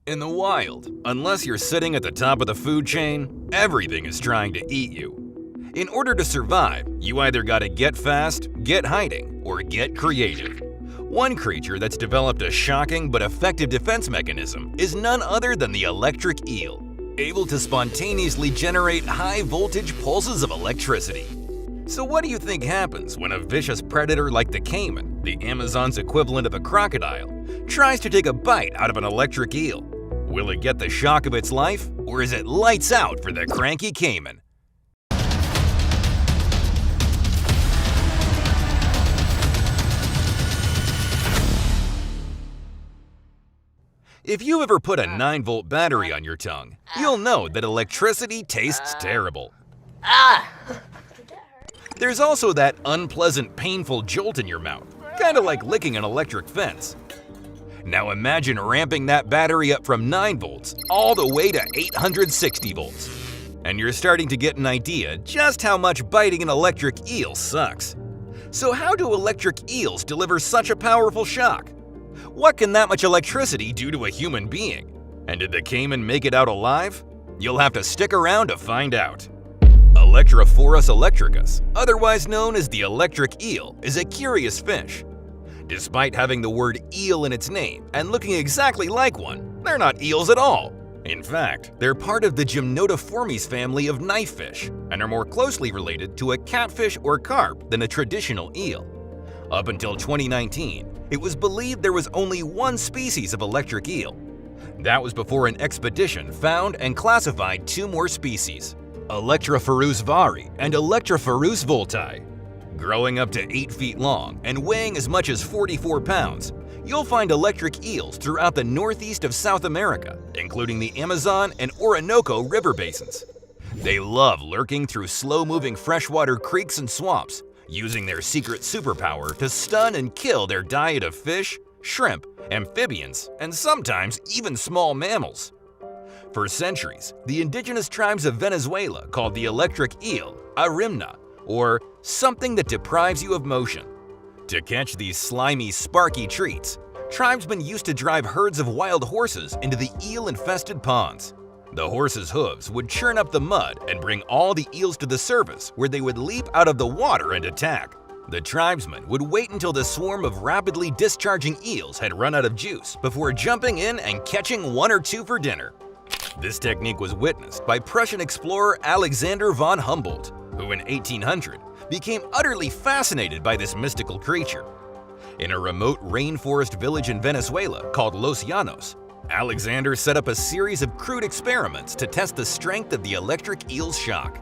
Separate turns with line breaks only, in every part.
In the wild, unless you're sitting at the top of the food chain, everything is trying to eat you. In order to survive, you either gotta get fast, get hiding, or get creative. One creature that's developed a shocking but effective defense mechanism is none other than the electric eel, able to spontaneously generate high-voltage pulses of electricity. So what do you think happens when a vicious predator like the caiman, the Amazon's equivalent of a crocodile, tries to take a bite out of an electric eel? Will it get the shock of its life, or is it lights out for the cranky caiman? If you've ever put a 9-volt battery on your tongue, you'll know that electricity tastes terrible. There's also that unpleasant, painful jolt in your mouth, kind of like licking an electric fence. Now imagine ramping that battery up from 9 volts all the way to 860 volts. And you're starting to get an idea just how much biting an electric eel sucks. So how do electric eels deliver such a powerful shock? What can that much electricity do to a human being? And did the caiman make it out alive? You'll have to stick around to find out. Electrophorus electricus, otherwise known as the electric eel, is a curious fish. Despite having the word eel in its name and looking exactly like one, they're not eels at all. In fact, they're part of the Gymnotiformes family of knifefish and are more closely related to a catfish or carp than a traditional eel. Up until 2019, it was believed there was only one species of electric eel. That was before an expedition found and classified 2 more species, Electrophorus vari and Electrophorus volti. Growing up to 8 feet long and weighing as much as 44 pounds, you'll find electric eels throughout the northeast of South America, including the Amazon and Orinoco river basins. They love lurking through slow-moving freshwater creeks and swamps, using their secret superpower to stun and kill their diet of fish, shrimp, amphibians, and sometimes even small mammals. For centuries, the indigenous tribes of Venezuela called the electric eel arimna, or something that deprives you of motion. To catch these slimy, sparky treats, tribesmen used to drive herds of wild horses into the eel-infested ponds. The horses' hooves would churn up the mud and bring all the eels to the surface, where they would leap out of the water and attack. The tribesmen would wait until the swarm of rapidly discharging eels had run out of juice before jumping in and catching 1 or 2 for dinner. This technique was witnessed by Prussian explorer Alexander von Humboldt, who in 1800 became utterly fascinated by this mystical creature. In a remote rainforest village in Venezuela called Los Llanos, Alexander set up a series of crude experiments to test the strength of the electric eel's shock.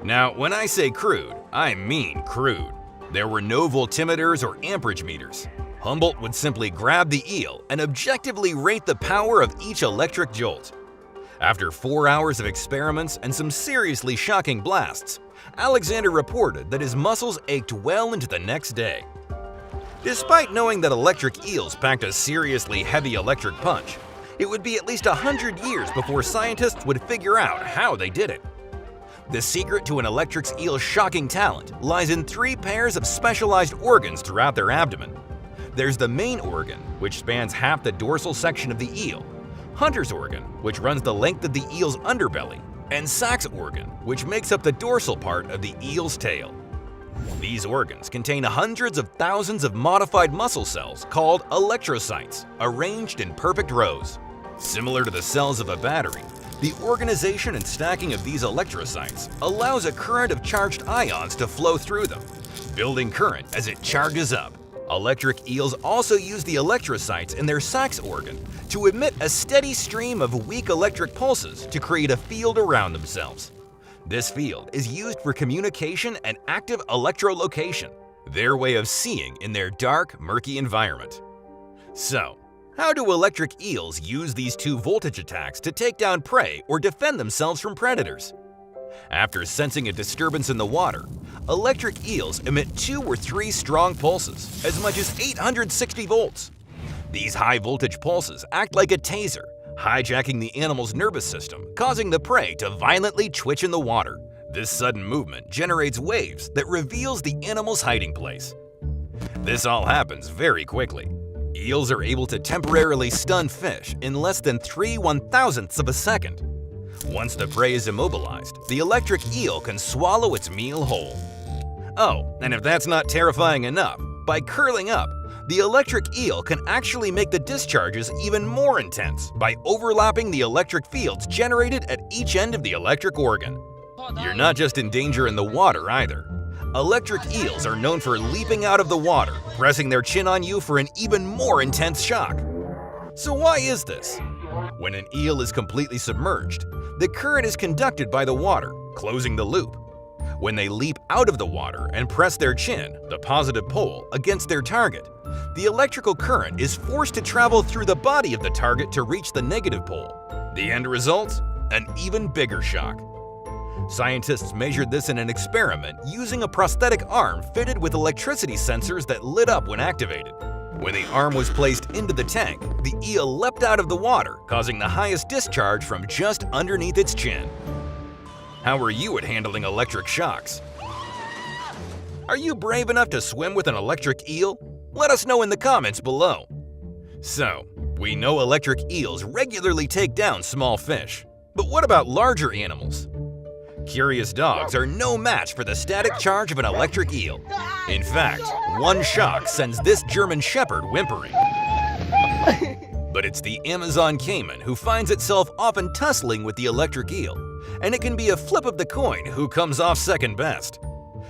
Now, when I say crude, I mean crude. There were no voltimeters or amperage meters. Humboldt would simply grab the eel and objectively rate the power of each electric jolt. After 4 hours of experiments and some seriously shocking blasts, Alexander reported that his muscles ached well into the next day. Despite knowing that electric eels packed a seriously heavy electric punch, it would be at least 100 years before scientists would figure out how they did it. The secret to an electric eel's shocking talent lies in 3 pairs of specialized organs throughout their abdomen. There's the main organ, which spans half the dorsal section of the eel, Hunter's organ, which runs the length of the eel's underbelly, and Sachs organ, which makes up the dorsal part of the eel's tail. These organs contain hundreds of thousands of modified muscle cells called electrocytes, arranged in perfect rows. Similar to the cells of a battery, the organization and stacking of these electrocytes allows a current of charged ions to flow through them, building current as it charges up. Electric eels also use the electrocytes in their Sachs organ to emit a steady stream of weak electric pulses to create a field around themselves. This field is used for communication and active electrolocation, their way of seeing in their dark, murky environment. So, how do electric eels use these 2 voltage attacks to take down prey or defend themselves from predators? After sensing a disturbance in the water, electric eels emit 2 or 3 strong pulses, as much as 860 volts. These high-voltage pulses act like a taser, hijacking the animal's nervous system, causing the prey to violently twitch in the water. This sudden movement generates waves that reveals the animal's hiding place. This all happens very quickly. Eels are able to temporarily stun fish in less than 3/1000ths of a second. Once the prey is immobilized, the electric eel can swallow its meal whole. Oh, and if that's not terrifying enough, by curling up, the electric eel can actually make the discharges even more intense by overlapping the electric fields generated at each end of the electric organ. You're not just in danger in the water either. Electric eels are known for leaping out of the water, pressing their chin on you for an even more intense shock. So why is this? When an eel is completely submerged, the current is conducted by the water, closing the loop. When they leap out of the water and press their chin, the positive pole, against their target, the electrical current is forced to travel through the body of the target to reach the negative pole. The end result? An even bigger shock. Scientists measured this in an experiment using a prosthetic arm fitted with electricity sensors that lit up when activated. When the arm was placed into the tank, the eel leapt out of the water, causing the highest discharge from just underneath its chin. How are you at handling electric shocks? Are you brave enough to swim with an electric eel? Let us know in the comments below. So, we know electric eels regularly take down small fish. But what about larger animals? Curious dogs are no match for the static charge of an electric eel. In fact, one shock sends this German Shepherd whimpering. But it's the Amazon caiman who finds itself often tussling with the electric eel, and it can be a flip of the coin who comes off second best.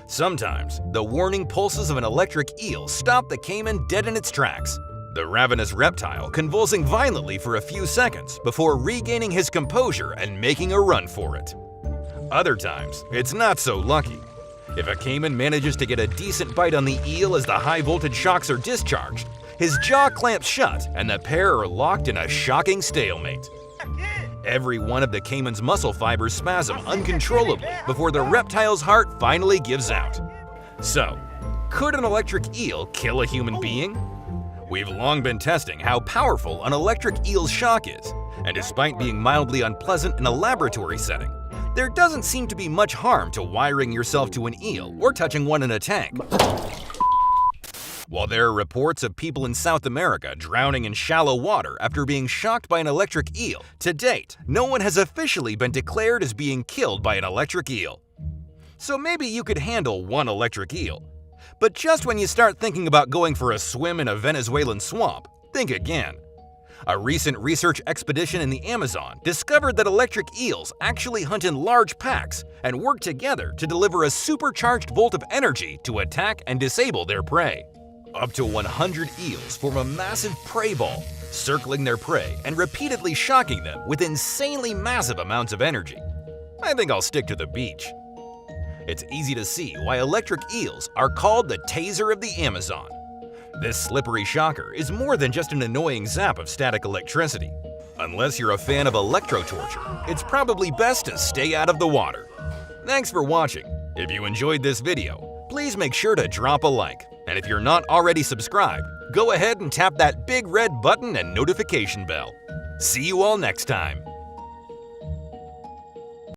Sometimes, the warning pulses of an electric eel stop the caiman dead in its tracks, the ravenous reptile convulsing violently for a few seconds before regaining his composure and making a run for it. Other times, it's not so lucky. If a caiman manages to get a decent bite on the eel as the high-voltage shocks are discharged, his jaw clamps shut and the pair are locked in a shocking stalemate. Every one of the caiman's muscle fibers spasm uncontrollably before the reptile's heart finally gives out. So, could an electric eel kill a human being? We've long been testing how powerful an electric eel's shock is, and despite being mildly unpleasant in a laboratory setting, there doesn't seem to be much harm to wiring yourself to an eel or touching one in a tank. While there are reports of people in South America drowning in shallow water after being shocked by an electric eel, to date, no one has officially been declared as being killed by an electric eel. So maybe you could handle one electric eel. But just when you start thinking about going for a swim in a Venezuelan swamp, think again. A recent research expedition in the Amazon discovered that electric eels actually hunt in large packs and work together to deliver a supercharged volt of energy to attack and disable their prey. Up to 100 eels form a massive prey ball, circling their prey and repeatedly shocking them with insanely massive amounts of energy. I think I'll stick to the beach. It's easy to see why electric eels are called the taser of the Amazon. This slippery shocker is more than just an annoying zap of static electricity. Unless you're a fan of electro-torture, it's probably best to stay out of the water. Thanks for watching. If you enjoyed this video, please make sure to drop a like. And if you're not already subscribed, go ahead and tap that big red button and notification bell. See you all next time.